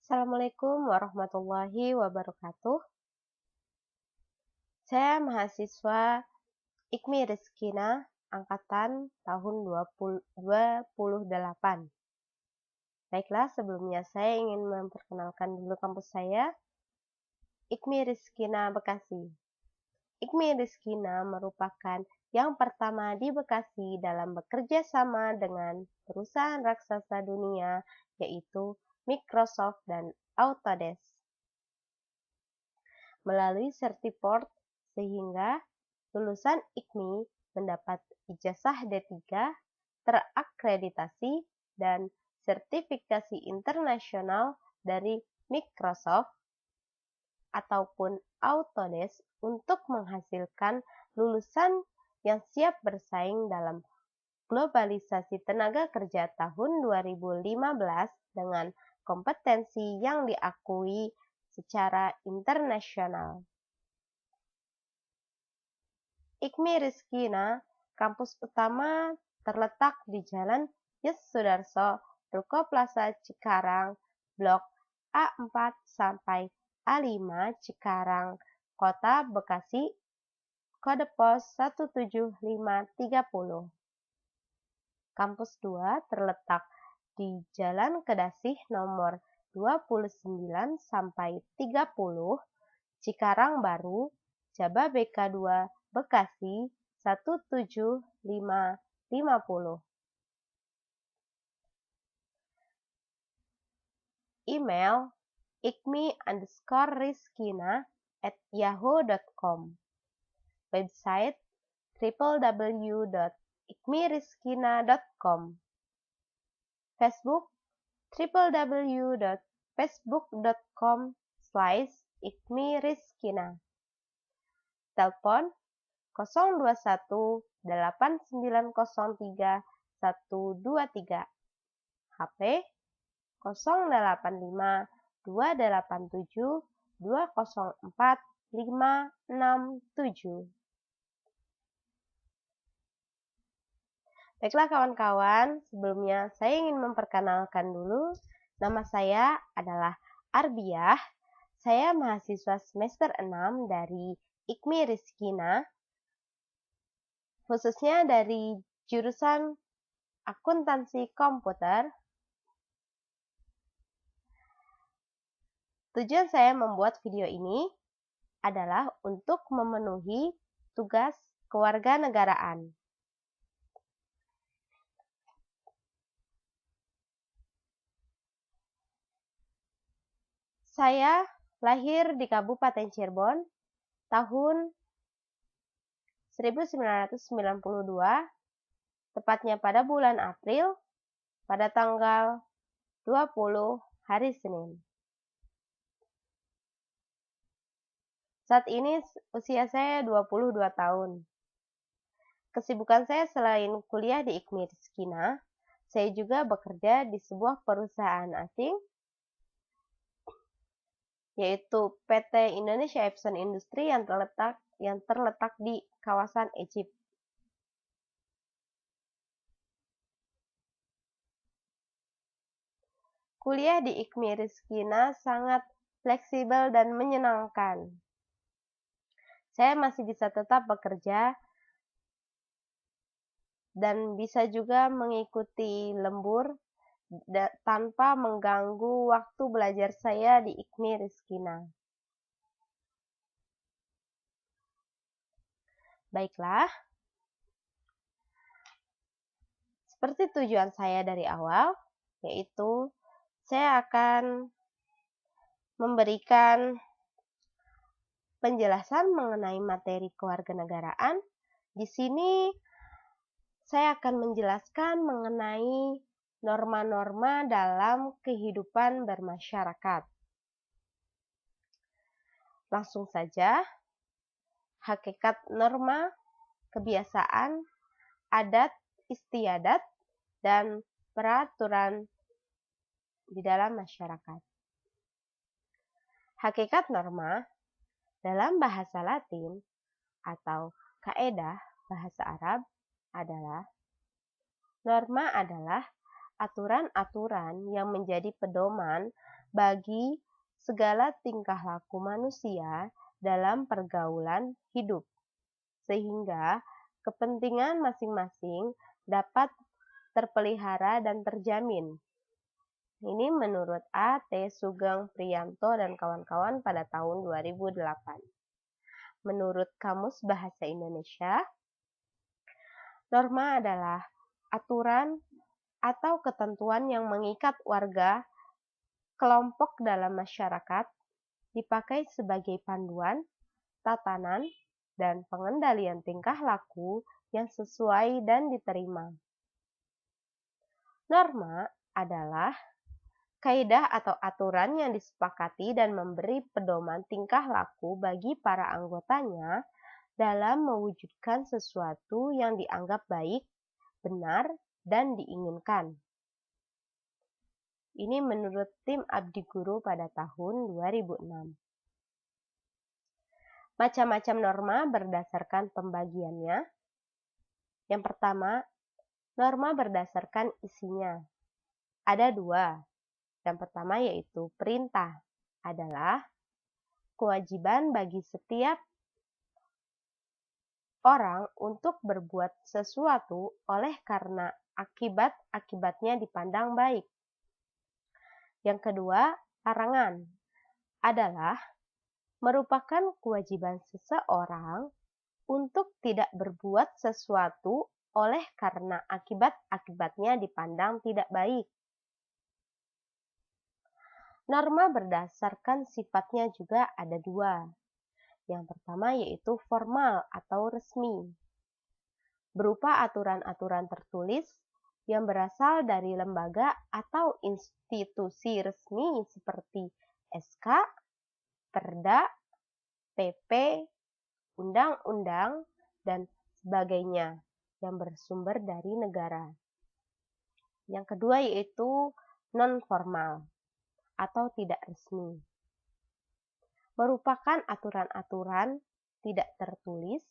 Assalamualaikum warahmatullahi wabarakatuh. Saya mahasiswa Ikmi Rizkina angkatan tahun 2028. Baiklah, sebelumnya saya ingin memperkenalkan dulu kampus saya, Ikmi Rizkina Bekasi. Ikmi Rizkina merupakan yang pertama di Bekasi dalam bekerja sama dengan perusahaan raksasa dunia, yaitu Microsoft dan Autodesk. Melalui Certiport, sehingga lulusan IKMI mendapat ijazah D3 terakreditasi dan sertifikasi internasional dari Microsoft ataupun Autodesk untuk menghasilkan lulusan yang siap bersaing dalam globalisasi tenaga kerja tahun 2015 dengan kompetensi yang diakui secara internasional. Ikmi Rizkina, kampus utama terletak di Jalan Yes Sudarso, Ruko Plaza Cikarang, Blok A4 sampai A5 Cikarang, Kota Bekasi, kode pos 17530. Kampus 2 terletak di Jalan Kedasih nomor 29 sampai 30, Cikarang Baru, Jababeka 2, Bekasi 17550. Email ikmi_rizkina@yahoo.com. Website www.ikmirizkina.com. Facebook www.facebook.com/ikmirizkina. Telepon 021 8903 123. HP 085 287 204 567. Baiklah kawan-kawan, sebelumnya saya ingin memperkenalkan dulu. Nama saya adalah Arbiah. Saya mahasiswa semester 6 dari Ikmi Rizkina, khususnya dari jurusan akuntansi komputer. Tujuan saya membuat video ini adalah untuk memenuhi tugas kewarganegaraan. Saya lahir di Kabupaten Cirebon tahun 1992, tepatnya pada bulan April, pada tanggal 20 hari Senin. Saat ini usia saya 22 tahun. Kesibukan saya selain kuliah di Ikmi Rizkina, saya juga bekerja di sebuah perusahaan asing, yaitu PT Indonesia Epson Industri yang terletak di kawasan Egypt. Kuliah di Ikmi Rizkina sangat fleksibel dan menyenangkan. Saya masih bisa tetap bekerja dan bisa juga mengikuti lembur tanpa mengganggu waktu belajar saya di Ikmi Rizkina. Baiklah, seperti tujuan saya dari awal, yaitu saya akan memberikan penjelasan mengenai materi kewarganegaraan. Di sini saya akan menjelaskan mengenai norma-norma dalam kehidupan bermasyarakat. Langsung saja, hakikat norma, kebiasaan, adat istiadat, dan peraturan di dalam masyarakat. Hakikat norma dalam bahasa Latin atau kaedah bahasa Arab adalah norma adalah aturan-aturan yang menjadi pedoman bagi segala tingkah laku manusia dalam pergaulan hidup, sehingga kepentingan masing-masing dapat terpelihara dan terjamin. Ini menurut A.T. Sugeng Priyanto dan kawan-kawan pada tahun 2008. Menurut Kamus Bahasa Indonesia, norma adalah aturan atau ketentuan yang mengikat warga kelompok dalam masyarakat, dipakai sebagai panduan, tatanan, dan pengendalian tingkah laku yang sesuai dan diterima. Norma adalah kaidah atau aturan yang disepakati dan memberi pedoman tingkah laku bagi para anggotanya dalam mewujudkan sesuatu yang dianggap baik, benar, dan diinginkan. Ini menurut tim Abdi Guru pada tahun 2006. Macam-macam norma berdasarkan pembagiannya. Yang pertama, norma berdasarkan isinya. Ada dua. Yang pertama yaitu perintah adalah kewajiban bagi setiap orang untuk berbuat sesuatu oleh karena akibatnya dipandang baik. Yang kedua, larangan adalah merupakan kewajiban seseorang untuk tidak berbuat sesuatu oleh karena akibatnya dipandang tidak baik. Norma berdasarkan sifatnya juga ada dua. Yang pertama yaitu formal atau resmi, berupa aturan-aturan tertulis yang berasal dari lembaga atau institusi resmi seperti SK, Perda, PP, undang-undang, dan sebagainya yang bersumber dari negara. Yang kedua yaitu non-formal atau tidak resmi, merupakan aturan-aturan tidak tertulis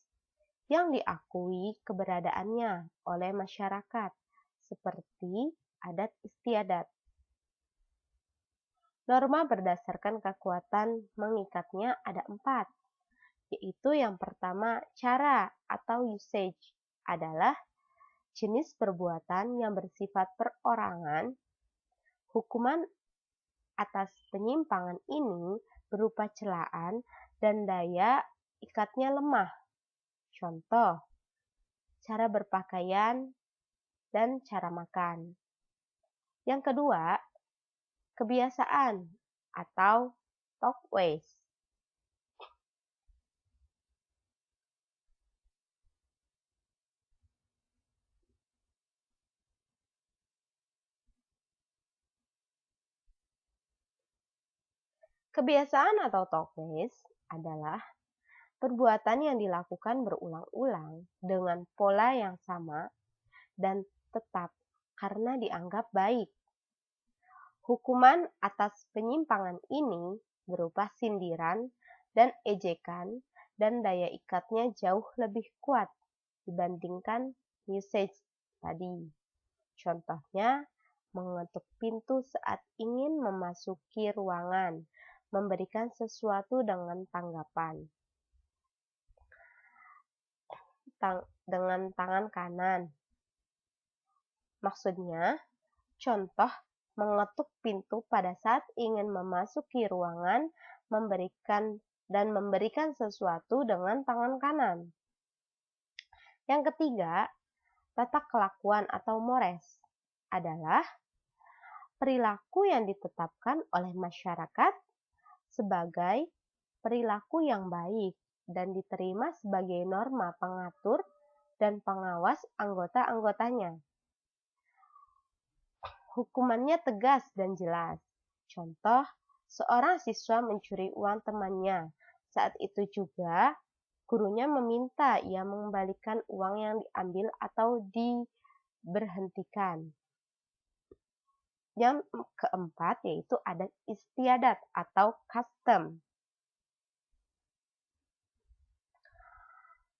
yang diakui keberadaannya oleh masyarakat, seperti adat istiadat. Norma berdasarkan kekuatan mengikatnya ada 4, yaitu yang pertama cara atau usage adalah jenis perbuatan yang bersifat perorangan. Hukuman atas penyimpangan ini berupa celaan dan daya ikatnya lemah. Contoh, cara berpakaian dan cara makan. Yang kedua, kebiasaan atau talkways. Kebiasaan atau talkways adalah perbuatan yang dilakukan berulang-ulang dengan pola yang sama dan tetap karena dianggap baik. Hukuman atas penyimpangan ini berupa sindiran dan ejekan dan daya ikatnya jauh lebih kuat dibandingkan usage tadi. Contohnya, mengetuk pintu saat ingin memasuki ruangan, memberikan sesuatu dengan tanggapan. Dengan tangan kanan. Maksudnya, contoh mengetuk pintu pada saat ingin memasuki ruangan, memberikan sesuatu dengan tangan kanan. Yang ketiga, tata kelakuan atau mores adalah perilaku yang ditetapkan oleh masyarakat sebagai perilaku yang baik dan diterima sebagai norma pengatur dan pengawas anggota-anggotanya. Hukumannya tegas dan jelas. Contoh, seorang siswa mencuri uang temannya. Saat itu juga, gurunya meminta ia mengembalikan uang yang diambil atau diberhentikan. Yang keempat yaitu adat istiadat atau custom.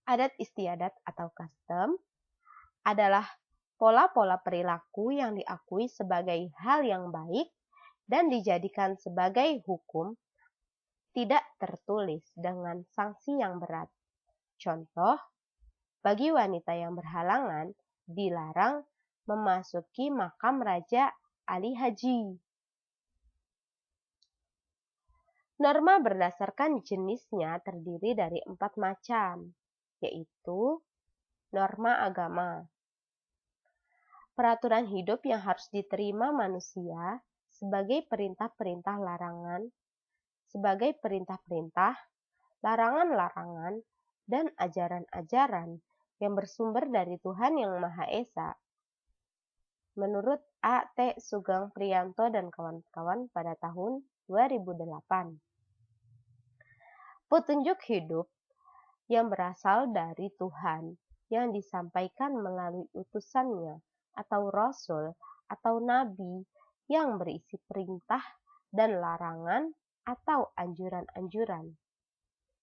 Adat istiadat atau custom adalah pola-pola perilaku yang diakui sebagai hal yang baik dan dijadikan sebagai hukum tidak tertulis dengan sanksi yang berat. Contoh, bagi wanita yang berhalangan dilarang memasuki makam Raja Ali Haji. Norma berdasarkan jenisnya terdiri dari 4 macam, yaitu norma agama, peraturan hidup yang harus diterima manusia sebagai perintah-perintah larangan, sebagai perintah-perintah, larangan-larangan, dan ajaran-ajaran yang bersumber dari Tuhan Yang Maha Esa. Menurut A. T. Sugeng Priyanto dan kawan-kawan pada tahun 2008. Petunjuk hidup yang berasal dari Tuhan yang disampaikan melalui utusannya atau rasul atau nabi yang berisi perintah dan larangan atau anjuran-anjuran.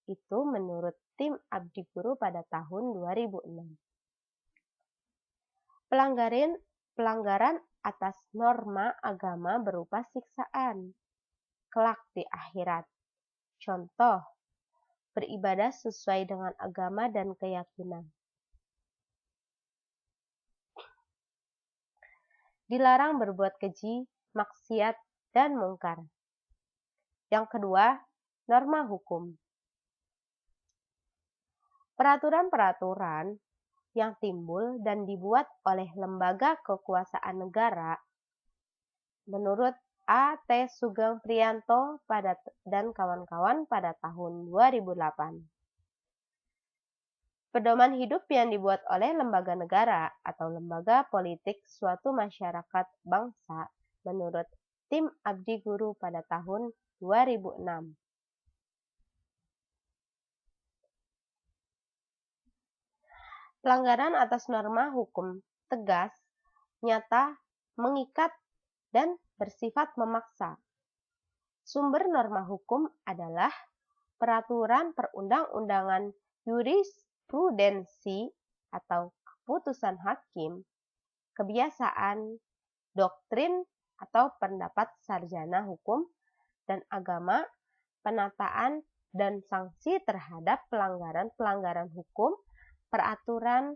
Itu menurut tim Abdi Guru pada tahun 2006. Pelanggaran atas norma agama berupa siksaan kelak di akhirat. Contoh, beribadah sesuai dengan agama dan keyakinan. Dilarang berbuat keji, maksiat, dan mungkar. Yang kedua, norma hukum. Peraturan-peraturan yang timbul dan dibuat oleh lembaga kekuasaan negara menurut A. T. Sugeng Priyanto dan kawan-kawan pada tahun 2008. Pedoman hidup yang dibuat oleh lembaga negara atau lembaga politik suatu masyarakat bangsa menurut tim Abdi Guru pada tahun 2006. Pelanggaran atas norma hukum tegas, nyata, mengikat, dan bersifat memaksa. Sumber norma hukum adalah peraturan perundang-undangan, jurisprudensi atau keputusan hakim, kebiasaan, doktrin atau pendapat sarjana hukum dan agama, penataan dan sanksi terhadap pelanggaran-pelanggaran hukum, peraturan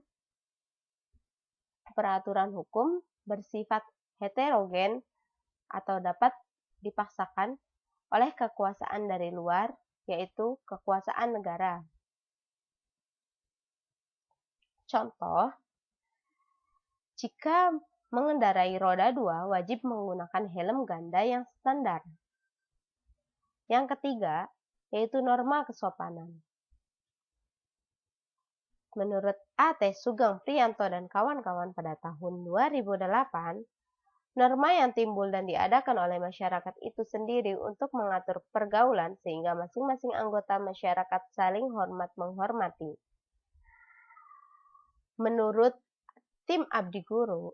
hukum bersifat heterogen atau dapat dipaksakan oleh kekuasaan dari luar, yaitu kekuasaan negara. Contoh, jika mengendarai roda 2 wajib menggunakan helm ganda yang standar. Yang ketiga, yaitu norma kesopanan. Menurut A. T. Sugeng Priyanto dan kawan-kawan pada tahun 2008, norma yang timbul dan diadakan oleh masyarakat itu sendiri untuk mengatur pergaulan sehingga masing-masing anggota masyarakat saling hormat-menghormati. Menurut tim Abdi Guru,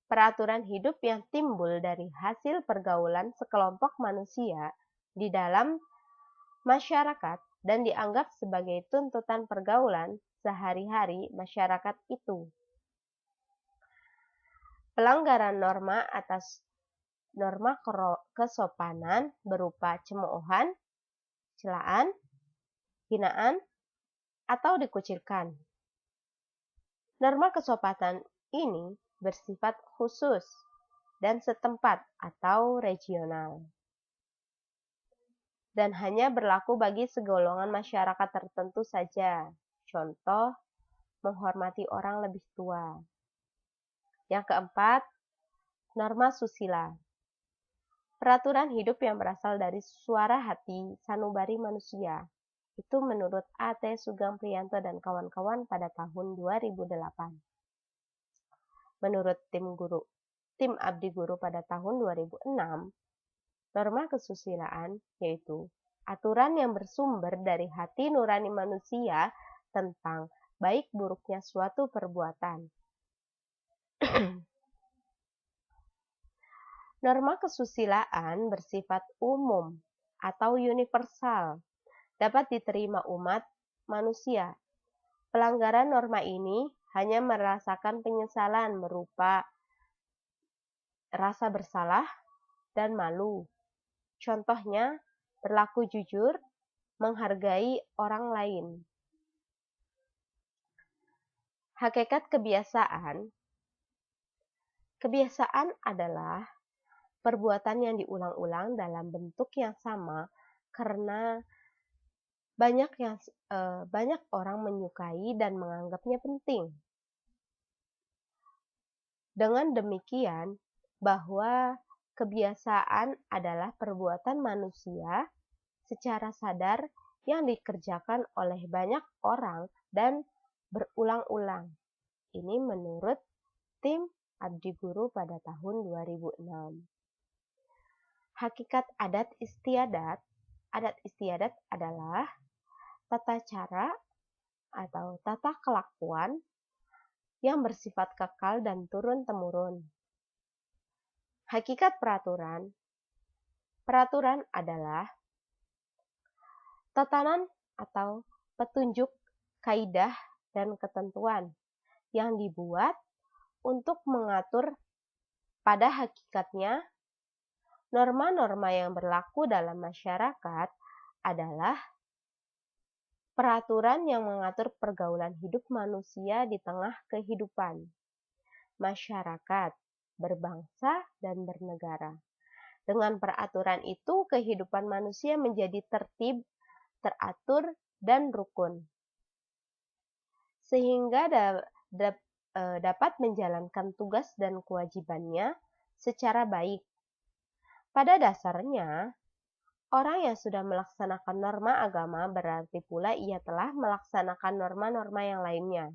peraturan hidup yang timbul dari hasil pergaulan sekelompok manusia di dalam masyarakat dan dianggap sebagai tuntutan pergaulan sehari-hari masyarakat itu. Pelanggaran norma atas norma kesopanan berupa cemoohan, celaan, hinaan, atau dikucilkan. Norma kesopanan ini bersifat khusus dan setempat atau regional, dan hanya berlaku bagi segolongan masyarakat tertentu saja. Contoh, menghormati orang lebih tua. Yang keempat, norma susila. Peraturan hidup yang berasal dari suara hati sanubari manusia. Itu menurut A. T. Sugeng Priyanto dan kawan-kawan pada tahun 2008. Menurut tim Abdi Guru pada tahun 2006, norma kesusilaan yaitu aturan yang bersumber dari hati nurani manusia tentang baik buruknya suatu perbuatan. Norma kesusilaan bersifat umum atau universal, dapat diterima umat manusia. Pelanggaran norma ini hanya merasakan penyesalan berupa rasa bersalah dan malu Contohnya, berlaku jujur, menghargai orang lain. Hakikat kebiasaan. Kebiasaan adalah perbuatan yang diulang-ulang dalam bentuk yang sama karena banyak orang menyukai dan menganggapnya penting. Dengan demikian, bahwa kebiasaan adalah perbuatan manusia secara sadar yang dikerjakan oleh banyak orang dan berulang-ulang. Ini menurut tim Abdi Guru pada tahun 2006. Hakikat adat istiadat. Adat istiadat adalah tata cara atau tata kelakuan yang bersifat kekal dan turun-temurun. Hakikat peraturan. Peraturan adalah tatanan atau petunjuk kaidah dan ketentuan yang dibuat untuk mengatur pada hakikatnya norma-norma yang berlaku dalam masyarakat adalah peraturan yang mengatur pergaulan hidup manusia di tengah kehidupan masyarakat, berbangsa, dan bernegara. Dengan peraturan itu, kehidupan manusia menjadi tertib, teratur, dan rukun, sehingga dapat menjalankan tugas dan kewajibannya secara baik. Pada dasarnya, orang yang sudah melaksanakan norma agama berarti pula ia telah melaksanakan norma-norma yang lainnya.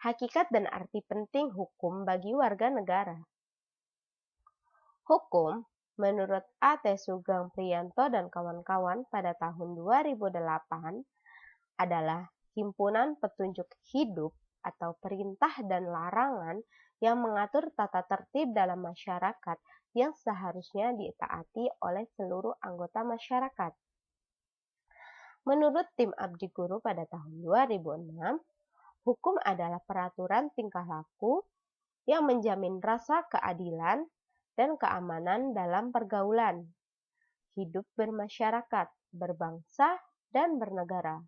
Hakikat dan arti penting hukum bagi warga negara. Hukum, menurut A.T. Sugeng Priyanto dan kawan-kawan pada tahun 2008, adalah himpunan petunjuk hidup atau perintah dan larangan yang mengatur tata tertib dalam masyarakat yang seharusnya ditaati oleh seluruh anggota masyarakat. Menurut tim Abdi Guru pada tahun 2006, hukum adalah peraturan tingkah laku yang menjamin rasa keadilan dan keamanan dalam pergaulan, hidup bermasyarakat, berbangsa, dan bernegara.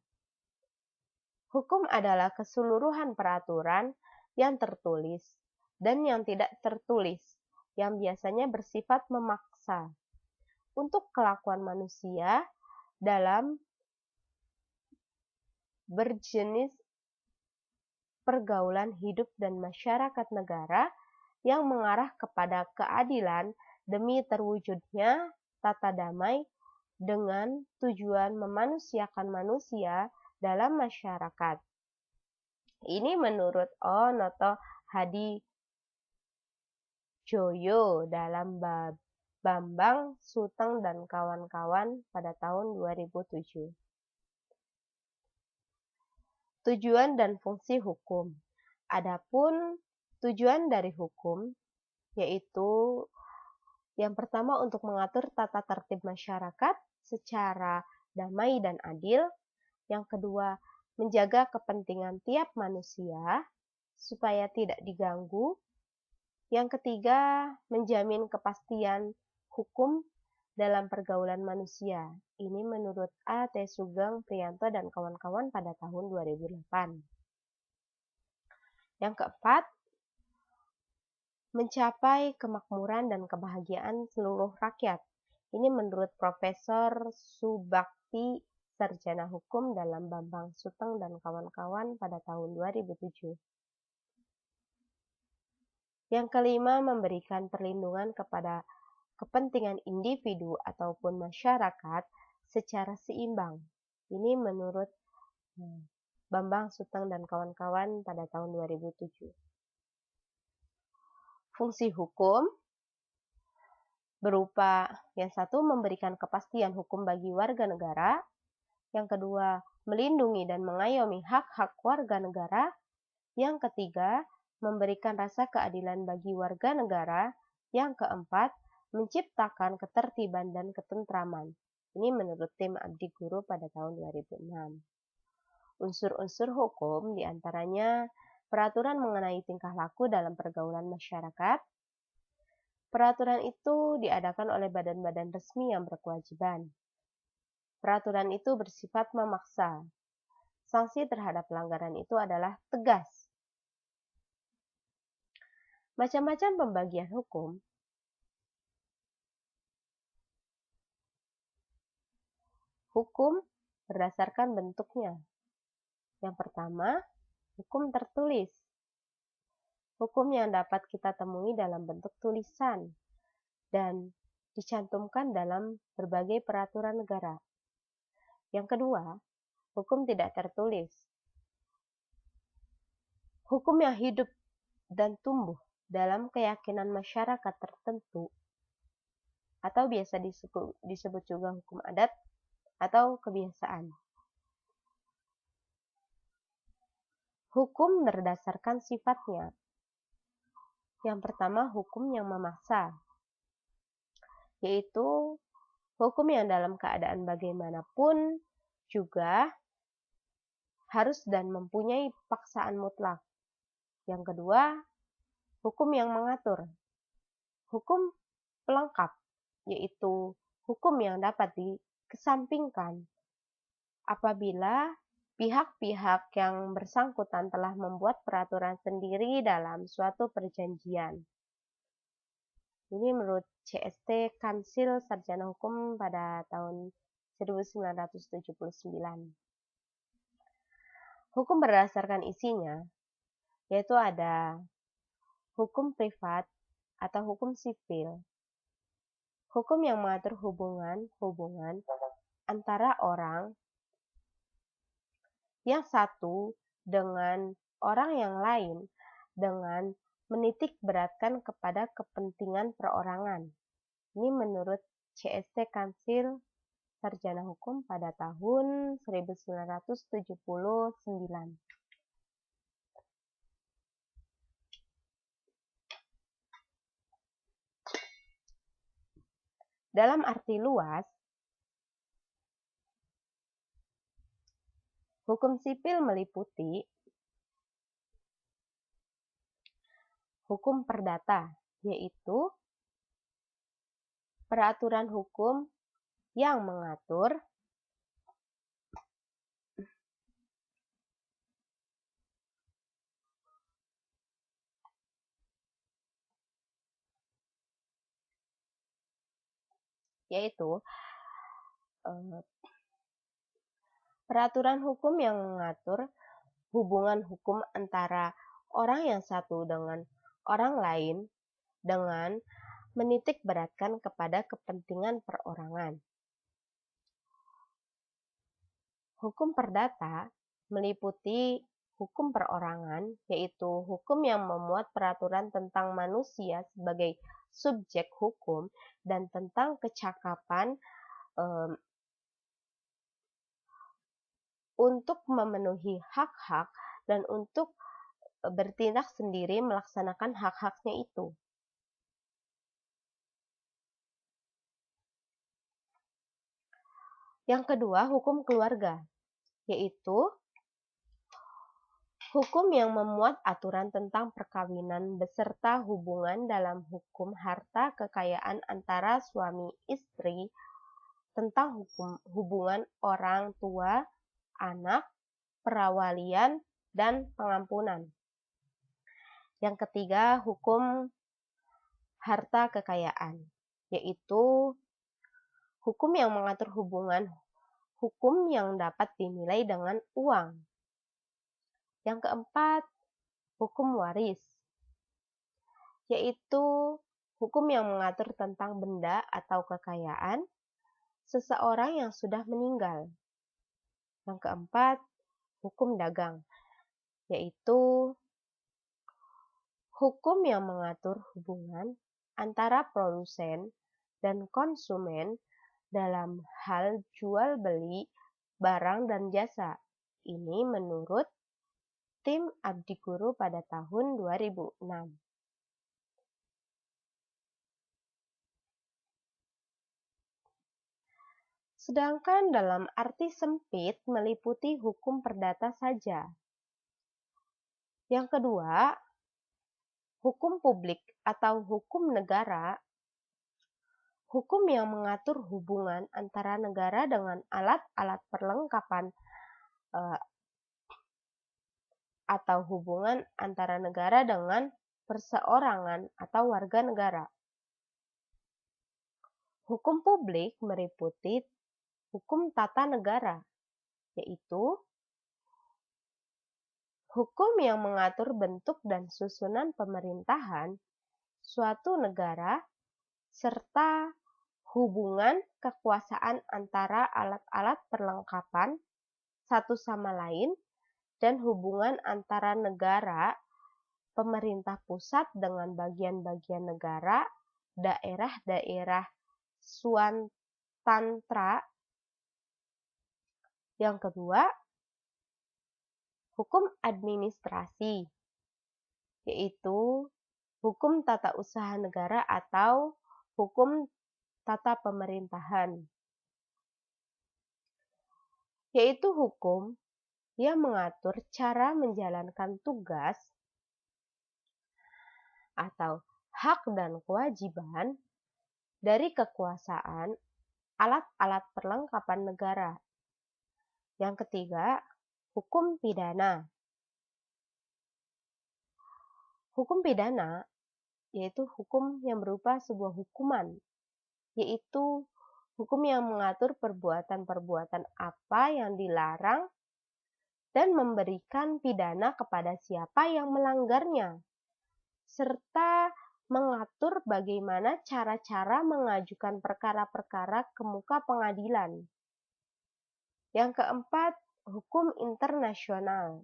Hukum adalah keseluruhan peraturan yang tertulis dan yang tidak tertulis, yang biasanya bersifat memaksa untuk kelakuan manusia dalam berjenis pergaulan hidup dan masyarakat negara yang mengarah kepada keadilan demi terwujudnya tata damai dengan tujuan memanusiakan manusia dalam masyarakat. Ini menurut O. Noto Hadijoyo dalam Bambang Suteng dan kawan-kawan pada tahun 2007. Tujuan dan fungsi hukum. Adapun tujuan dari hukum yaitu yang pertama untuk mengatur tata tertib masyarakat secara damai dan adil. Yang kedua, menjaga kepentingan tiap manusia supaya tidak diganggu. Yang ketiga, menjamin kepastian hukum dalam pergaulan manusia. Ini menurut A.T. Sugeng Priyanto dan kawan-kawan pada tahun 2008. Yang keempat, mencapai kemakmuran dan kebahagiaan seluruh rakyat. Ini menurut Profesor Subakti Sarjana Hukum dalam Bambang Suteng dan kawan-kawan pada tahun 2007. Yang kelima, memberikan perlindungan kepada kepentingan individu ataupun masyarakat secara seimbang. Ini menurut Bambang Suteng dan kawan-kawan pada tahun 2007. Fungsi hukum berupa yang satu, memberikan kepastian hukum bagi warga negara. Yang kedua, melindungi dan mengayomi hak-hak warga negara. Yang ketiga, memberikan rasa keadilan bagi warga negara. Yang keempat, menciptakan ketertiban dan ketentraman. Ini menurut tim Abdi Guru pada tahun 2006. Unsur-unsur hukum diantaranya peraturan mengenai tingkah laku dalam pergaulan masyarakat, Peraturan itu diadakan oleh badan-badan resmi yang berkewajiban. Peraturan itu bersifat memaksa. Sanksi terhadap pelanggaran itu adalah tegas. Macam-macam pembagian hukum. Hukum berdasarkan bentuknya. Yang pertama, hukum tertulis. Hukum yang dapat kita temui dalam bentuk tulisan dan dicantumkan dalam berbagai peraturan negara. Yang kedua, hukum tidak tertulis. Hukum yang hidup dan tumbuh dalam keyakinan masyarakat tertentu atau biasa disebut juga hukum adat atau kebiasaan. Hukum berdasarkan sifatnya. Yang pertama, hukum yang memaksa, yaitu hukum yang dalam keadaan bagaimanapun juga harus dan mempunyai paksaan mutlak. Yang kedua, hukum yang mengatur. Hukum pelengkap, yaitu hukum yang dapat dikesampingkan apabila pihak-pihak yang bersangkutan telah membuat peraturan sendiri dalam suatu perjanjian. Ini menurut CST Kansil Sarjana Hukum pada tahun 1979. Hukum berdasarkan isinya, yaitu ada hukum privat atau hukum sipil. Hukum yang mengatur hubungan antara orang yang satu dengan orang yang lain dengan menitik beratkan kepada kepentingan perorangan. Ini menurut CST Kansil Sarjana Hukum pada tahun 1979. Dalam arti luas, hukum sipil meliputi hukum perdata, yaitu peraturan hukum yang mengatur peraturan hukum yang mengatur hubungan hukum antara orang yang satu dengan orang lain dengan menitik beratkan kepada kepentingan perorangan. Hukum perdata meliputi hukum perorangan, yaitu hukum yang memuat peraturan tentang manusia sebagai subjek hukum dan tentang kecakapan untuk memenuhi hak-hak dan untuk bertindak sendiri melaksanakan hak-haknya itu. Yang kedua, hukum keluarga, yaitu hukum yang memuat aturan tentang perkawinan beserta hubungan dalam hukum harta kekayaan antara suami istri, tentang hubungan orang tua, anak, perawalian, dan pengampunan. Yang ketiga, hukum harta kekayaan, yaitu hukum yang mengatur hubungan hukum yang dapat dinilai dengan uang. Yang keempat, hukum waris, yaitu hukum yang mengatur tentang benda atau kekayaan seseorang yang sudah meninggal. Yang keempat, hukum dagang, yaitu hukum yang mengatur hubungan antara produsen dan konsumen dalam hal jual beli barang dan jasa. Ini menurut tim Abdi Guru pada tahun 2006. Sedangkan dalam arti sempit meliputi hukum perdata saja. Yang kedua, Hukum publik atau hukum negara, hukum yang mengatur hubungan antara negara dengan alat-alat perlengkapan atau hubungan antara negara dengan perseorangan atau warga negara. Hukum publik meliputi hukum tata negara, yaitu hukum yang mengatur bentuk dan susunan pemerintahan suatu negara serta hubungan kekuasaan antara alat-alat perlengkapan satu sama lain dan hubungan antara negara, pemerintah pusat dengan bagian-bagian negara, daerah-daerah swatantra. Yang kedua, hukum administrasi, yaitu hukum tata usaha negara atau hukum tata pemerintahan, yaitu hukum yang mengatur cara menjalankan tugas atau hak dan kewajiban dari kekuasaan alat-alat perlengkapan negara. Yang ketiga, hukum pidana. Hukum pidana yaitu hukum yang berupa sebuah hukuman, yaitu hukum yang mengatur perbuatan-perbuatan apa yang dilarang dan memberikan pidana kepada siapa yang melanggarnya, serta mengatur bagaimana cara-cara mengajukan perkara-perkara ke muka pengadilan. Yang keempat, hukum internasional.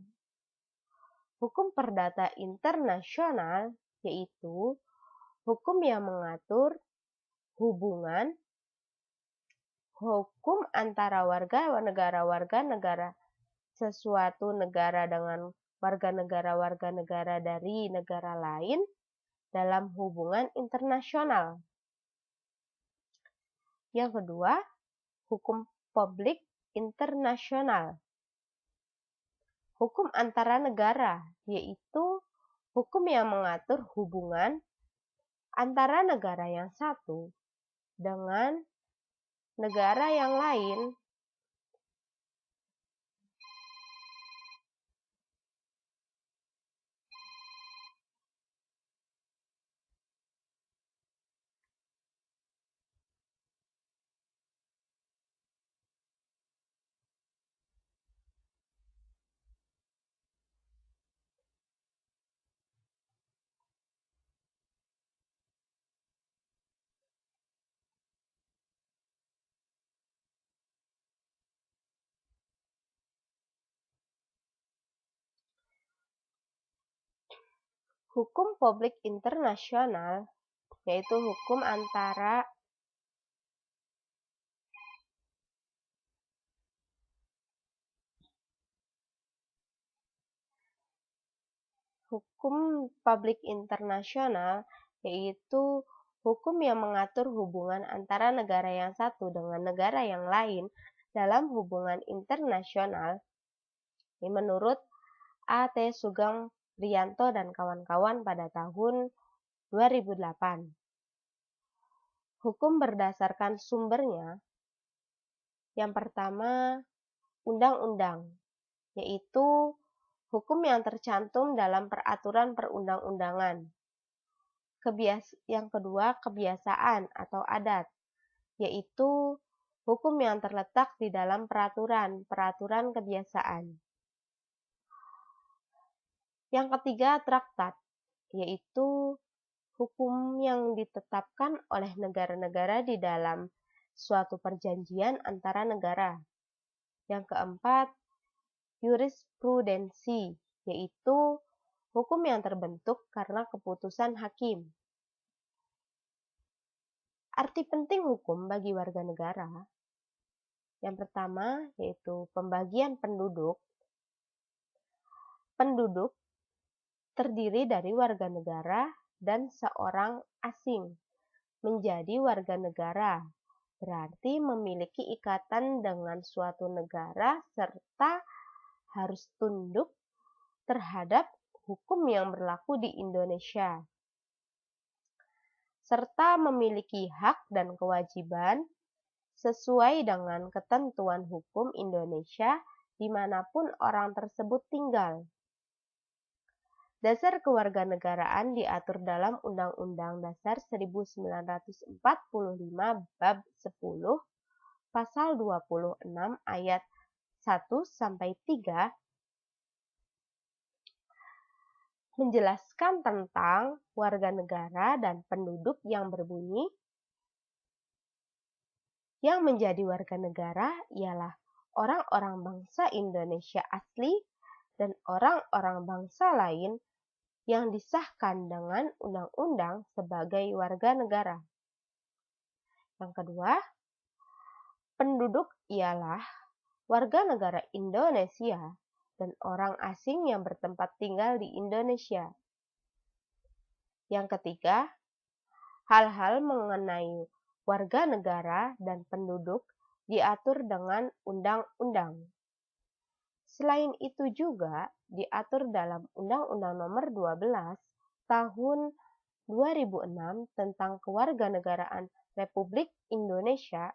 Hukum perdata internasional yaitu hukum yang mengatur hubungan hukum antara warga negara sesuatu negara dengan warga negara dari negara lain dalam hubungan internasional. Yang kedua, hukum publik internasional. Hukum antara negara, yaitu hukum yang mengatur hubungan antara negara yang satu dengan negara yang lain. Hukum publik internasional yaitu hukum antara hukum publik internasional yaitu hukum yang mengatur hubungan antara negara yang satu dengan negara yang lain dalam hubungan internasional. Ini menurut A.T. Sugeng Priyanto dan kawan-kawan pada tahun 2008. Hukum berdasarkan sumbernya. Yang pertama, undang-undang, yaitu hukum yang tercantum dalam peraturan perundang-undangan. Yang kedua, kebiasaan atau adat, yaitu hukum yang terletak di dalam peraturan kebiasaan. Yang ketiga, traktat, yaitu hukum yang ditetapkan oleh negara-negara di dalam suatu perjanjian antara negara. Yang keempat, jurisprudensi, yaitu hukum yang terbentuk karena keputusan hakim. Arti penting hukum bagi warga negara. Yang pertama, yaitu pembagian penduduk. Penduduk terdiri dari warga negara dan seorang asing menjadi warga negara, berarti memiliki ikatan dengan suatu negara serta harus tunduk terhadap hukum yang berlaku di Indonesia, serta memiliki hak dan kewajiban sesuai dengan ketentuan hukum Indonesia dimanapun orang tersebut tinggal. Dasar kewarganegaraan diatur dalam Undang-Undang Dasar 1945 Bab 10 Pasal 26 ayat 1-3 menjelaskan tentang warga negara dan penduduk yang berbunyi, yang menjadi warga negara ialah orang-orang bangsa Indonesia asli dan orang-orang bangsa lain yang disahkan dengan undang-undang sebagai warga negara. Yang kedua, penduduk ialah warga negara Indonesia dan orang asing yang bertempat tinggal di Indonesia. Yang ketiga, hal-hal mengenai warga negara dan penduduk diatur dengan undang-undang. Selain itu juga diatur dalam Undang-Undang Nomor 12 Tahun 2006 tentang Kewarganegaraan Republik Indonesia.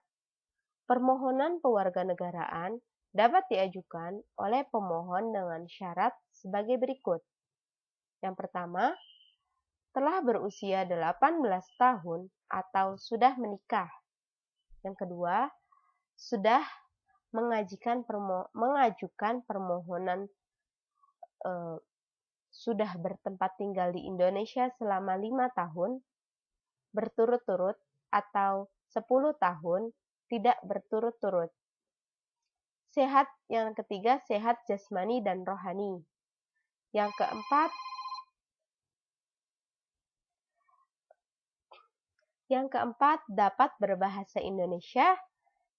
Permohonan pewarganegaraan dapat diajukan oleh pemohon dengan syarat sebagai berikut. Yang pertama, telah berusia 18 tahun atau sudah menikah. Yang kedua, sudah mengajukan permohonan sudah bertempat tinggal di Indonesia selama 5 tahun berturut-turut atau 10 tahun tidak berturut-turut. Sehat, yang ketiga, sehat jasmani dan rohani. Yang keempat, dapat berbahasa Indonesia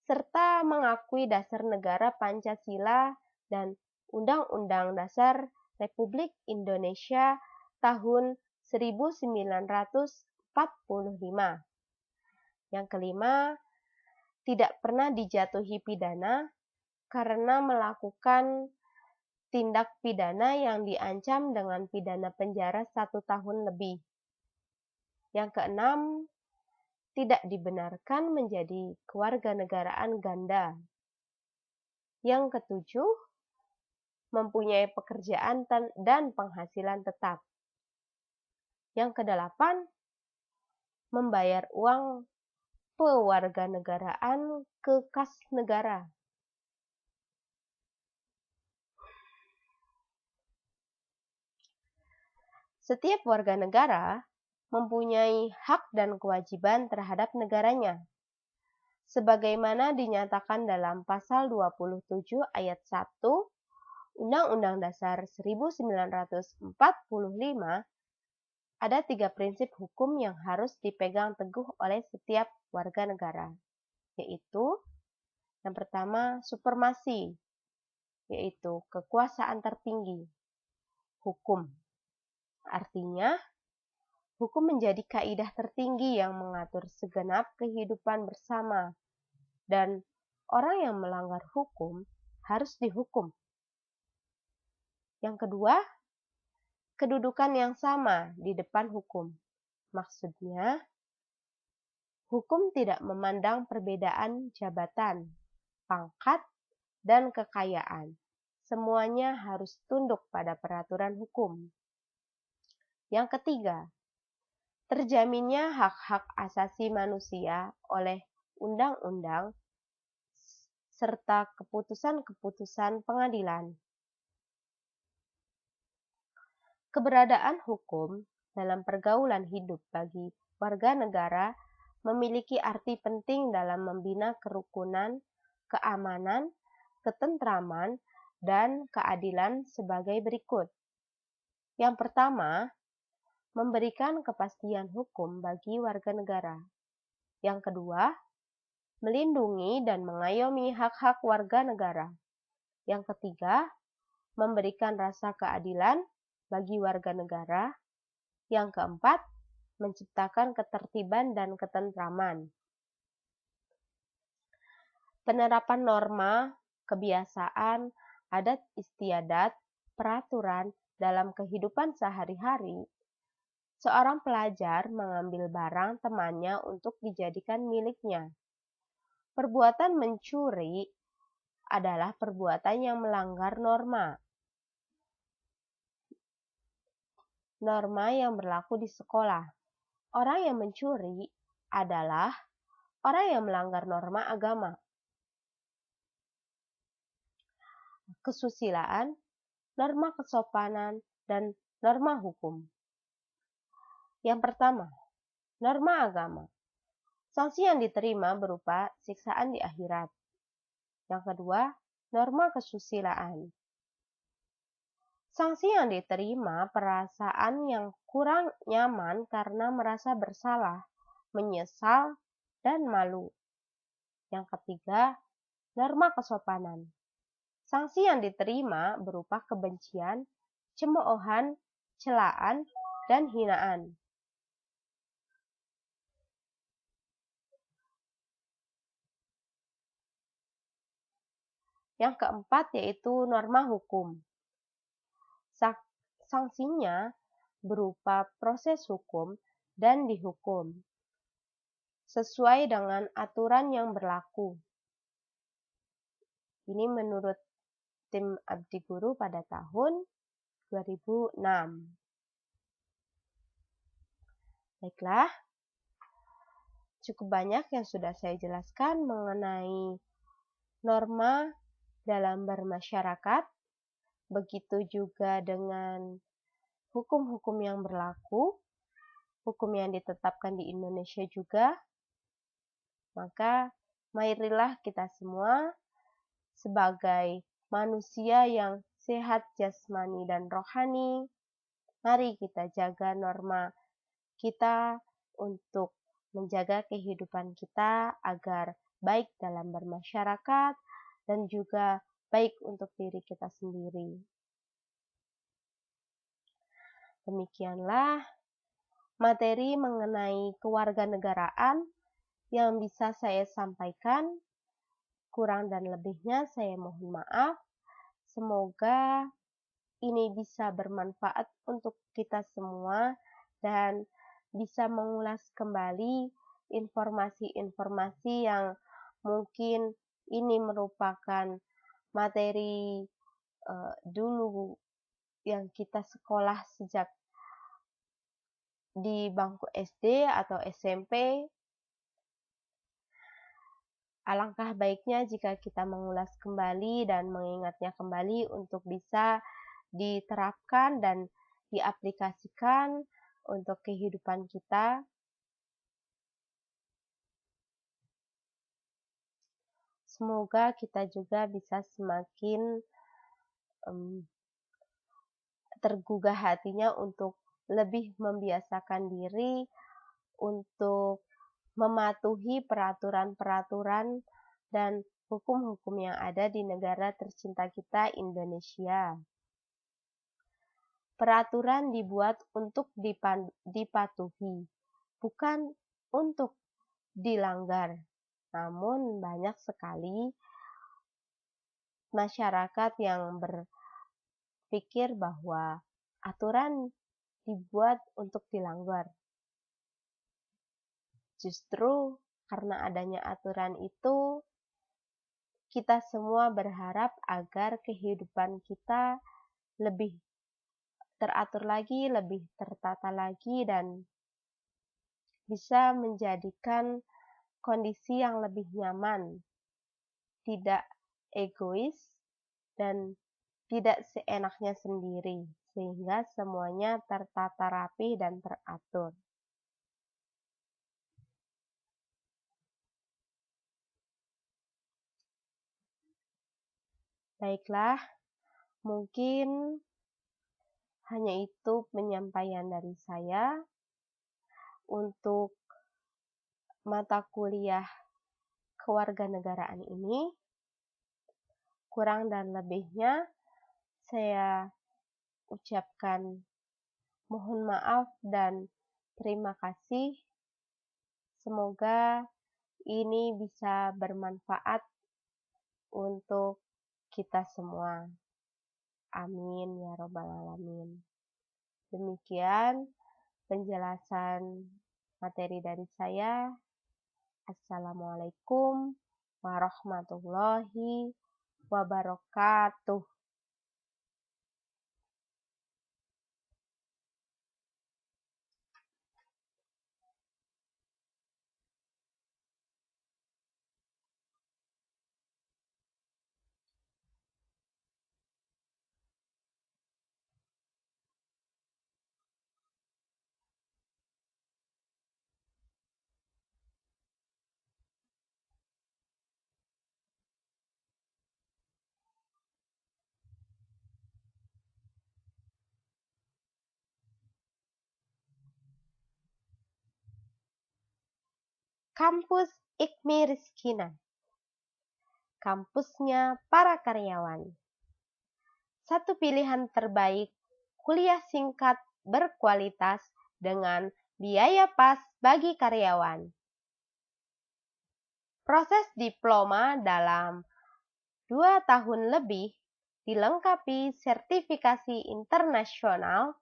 serta mengakui dasar negara Pancasila dan Undang-Undang Dasar Republik Indonesia tahun 1945. Yang kelima, tidak pernah dijatuhi pidana karena melakukan tindak pidana yang diancam dengan pidana penjara 1 tahun lebih. Yang keenam, tidak dibenarkan menjadi kewarganegaraan ganda. Yang ketujuh, mempunyai pekerjaan dan penghasilan tetap. Yang kedelapan, membayar uang pewarganegaraan ke kas negara. Setiap warga negara mempunyai hak dan kewajiban terhadap negaranya, sebagaimana dinyatakan dalam Pasal 27 ayat 1 Undang-Undang Dasar 1945. Ada 3 prinsip hukum yang harus dipegang teguh oleh setiap warga negara, yaitu yang pertama, supremasi, yaitu kekuasaan tertinggi. Hukum, artinya hukum menjadi kaidah tertinggi yang mengatur segenap kehidupan bersama, dan orang yang melanggar hukum harus dihukum. Yang kedua, kedudukan yang sama di depan hukum. Maksudnya, hukum tidak memandang perbedaan jabatan, pangkat, dan kekayaan. Semuanya harus tunduk pada peraturan hukum. Yang ketiga, terjaminnya hak-hak asasi manusia oleh undang-undang serta keputusan-keputusan pengadilan. Keberadaan hukum dalam pergaulan hidup bagi warga negara memiliki arti penting dalam membina kerukunan, keamanan, ketentraman, dan keadilan sebagai berikut. Yang pertama, memberikan kepastian hukum bagi warga negara. Yang kedua, melindungi dan mengayomi hak-hak warga negara. Yang ketiga, memberikan rasa keadilan bagi warga negara. Yang keempat, menciptakan ketertiban dan ketentraman. Penerapan norma, kebiasaan, adat istiadat, peraturan, Dalam kehidupan sehari-hari, seorang pelajar mengambil barang temannya untuk dijadikan miliknya. Perbuatan mencuri adalah perbuatan yang melanggar norma yang berlaku di sekolah. Orang yang mencuri adalah orang yang melanggar norma agama. Kesusilaan, norma kesopanan, dan norma hukum. Yang pertama, norma agama. Sanksi yang diterima berupa siksaan di akhirat. Yang kedua, norma kesusilaan. Sanksi yang diterima perasaan yang kurang nyaman karena merasa bersalah, menyesal, dan malu. Yang ketiga, norma kesopanan. Sanksi yang diterima berupa kebencian, cemoohan, celaan, dan hinaan. Yang keempat yaitu norma hukum. Sanksinya berupa proses hukum dan dihukum sesuai dengan aturan yang berlaku. Ini menurut tim Abdi Guru pada tahun 2006. Baiklah, cukup banyak yang sudah saya jelaskan mengenai norma dalam bermasyarakat, begitu juga dengan hukum-hukum yang berlaku, hukum yang ditetapkan di Indonesia juga. Maka marilah kita semua sebagai manusia yang sehat jasmani dan rohani, mari kita jaga norma kita untuk menjaga kehidupan kita agar baik dalam bermasyarakat dan juga baik untuk diri kita sendiri. Demikianlah materi mengenai kewarganegaraan yang bisa saya sampaikan. Kurang dan lebihnya saya mohon maaf. Semoga ini bisa bermanfaat untuk kita semua dan bisa mengulas kembali informasi-informasi yang mungkin ini merupakan materi dulu yang kita sekolah sejak di bangku SD atau SMP. Alangkah baiknya jika kita mengulas kembali dan mengingatnya kembali untuk bisa diterapkan dan diaplikasikan untuk kehidupan kita. Semoga kita juga bisa semakin tergugah hatinya untuk lebih membiasakan diri untuk mematuhi peraturan-peraturan dan hukum-hukum yang ada di negara tercinta kita, Indonesia. Peraturan dibuat untuk dipatuhi, bukan untuk dilanggar. Namun banyak sekali masyarakat yang berpikir bahwa aturan dibuat untuk dilanggar. Justru karena adanya aturan itu, kita semua berharap agar kehidupan kita lebih teratur lagi, lebih tertata lagi, dan bisa menjadikan kondisi yang lebih nyaman, tidak egois, dan tidak seenaknya sendiri, sehingga semuanya tertata rapi dan teratur. Baiklah, mungkin hanya itu penyampaian dari saya untuk mata kuliah kewarganegaraan ini. Kurang dan lebihnya saya ucapkan mohon maaf dan terima kasih. Semoga ini bisa bermanfaat untuk kita semua. Amin ya Rabbal 'Alamin. Demikian penjelasan materi dari saya. Assalamualaikum warahmatullahi wabarakatuh. Kampus IKMI Rizkina, kampusnya para karyawan. Satu pilihan terbaik kuliah singkat berkualitas dengan biaya pas bagi karyawan. Proses diploma dalam 2 tahun lebih dilengkapi sertifikasi internasional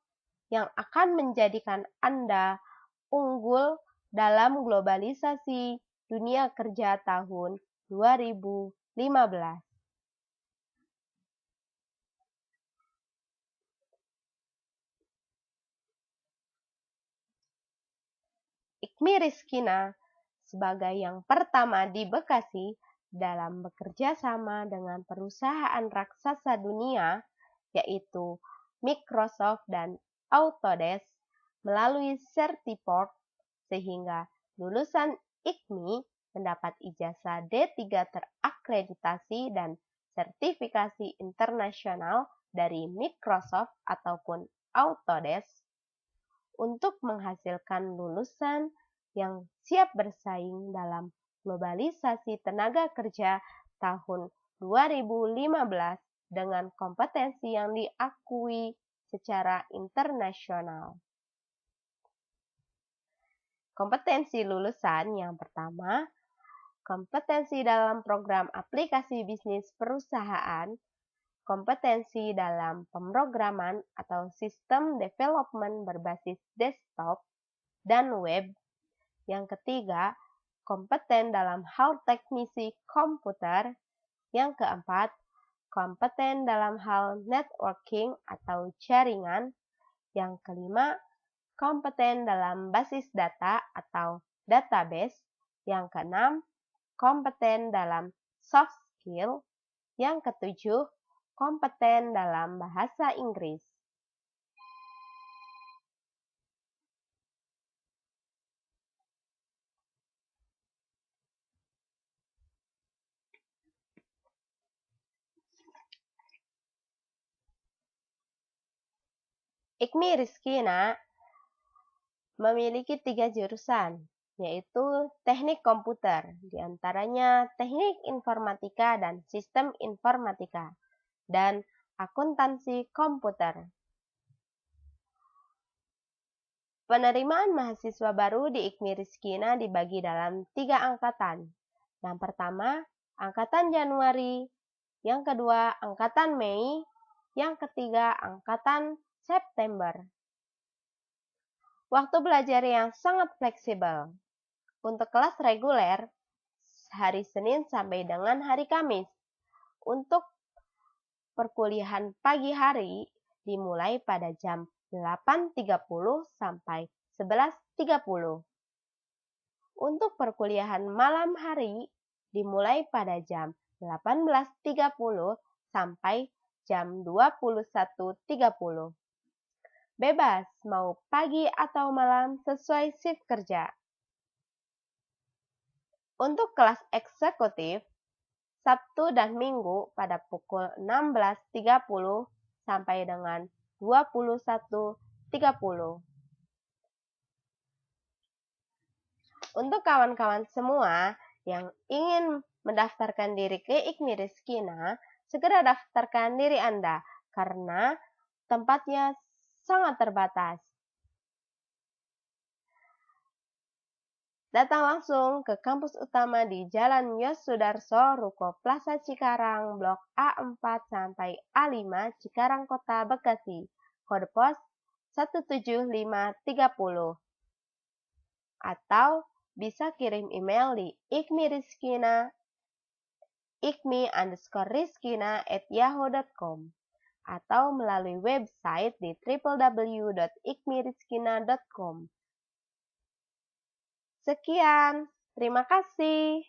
yang akan menjadikan Anda unggul dalam globalisasi dunia kerja tahun 2015. IKMI Rizkina sebagai yang pertama di Bekasi dalam bekerja sama dengan perusahaan raksasa dunia, yaitu Microsoft dan Autodesk, melalui Certiport, sehingga lulusan IKMI mendapat ijazah D3 terakreditasi dan sertifikasi internasional dari Microsoft ataupun Autodesk untuk menghasilkan lulusan yang siap bersaing dalam globalisasi tenaga kerja tahun 2015 dengan kompetensi yang diakui secara internasional. Kompetensi lulusan yang pertama, kompetensi dalam program aplikasi bisnis perusahaan, kompetensi dalam pemrograman atau sistem development berbasis desktop dan web. Yang ketiga, kompeten dalam hal teknisi komputer. Yang keempat, kompeten dalam hal networking atau jaringan. Yang kelima, kompeten dalam basis data atau database. Yang keenam, kompeten dalam soft skill. Yang ketujuh, kompeten dalam bahasa Inggris. IKMI Rizkina memiliki 3 jurusan, yaitu teknik komputer, diantaranya teknik informatika dan sistem informatika, dan akuntansi komputer. Penerimaan mahasiswa baru di IKMI Rizkina dibagi dalam 3 angkatan. Yang pertama, angkatan Januari, yang kedua, angkatan Mei, yang ketiga, angkatan September. Waktu belajar yang sangat fleksibel. Untuk kelas reguler, hari Senin sampai dengan hari Kamis. Untuk perkuliahan pagi hari, dimulai pada jam 8.30 sampai 11.30. Untuk perkuliahan malam hari, dimulai pada jam 18.30 sampai jam 21.30. Bebas mau pagi atau malam sesuai shift kerja. Untuk kelas eksekutif, Sabtu dan Minggu pada pukul 16.30 sampai dengan 21.30. Untuk kawan-kawan semua yang ingin mendaftarkan diri ke IKMI Rizkina, segera daftarkan diri Anda karena tempatnya sangat terbatas. Datang langsung ke kampus utama di Jalan Yosudarso, Ruko Plaza Cikarang, Blok A4-A5, Cikarang Kota, Bekasi. Kode pos 17530. Atau bisa kirim email di ikmi_rizkina@yahoo.com atau melalui website di www.ikmirizkina.com. Sekian, terima kasih.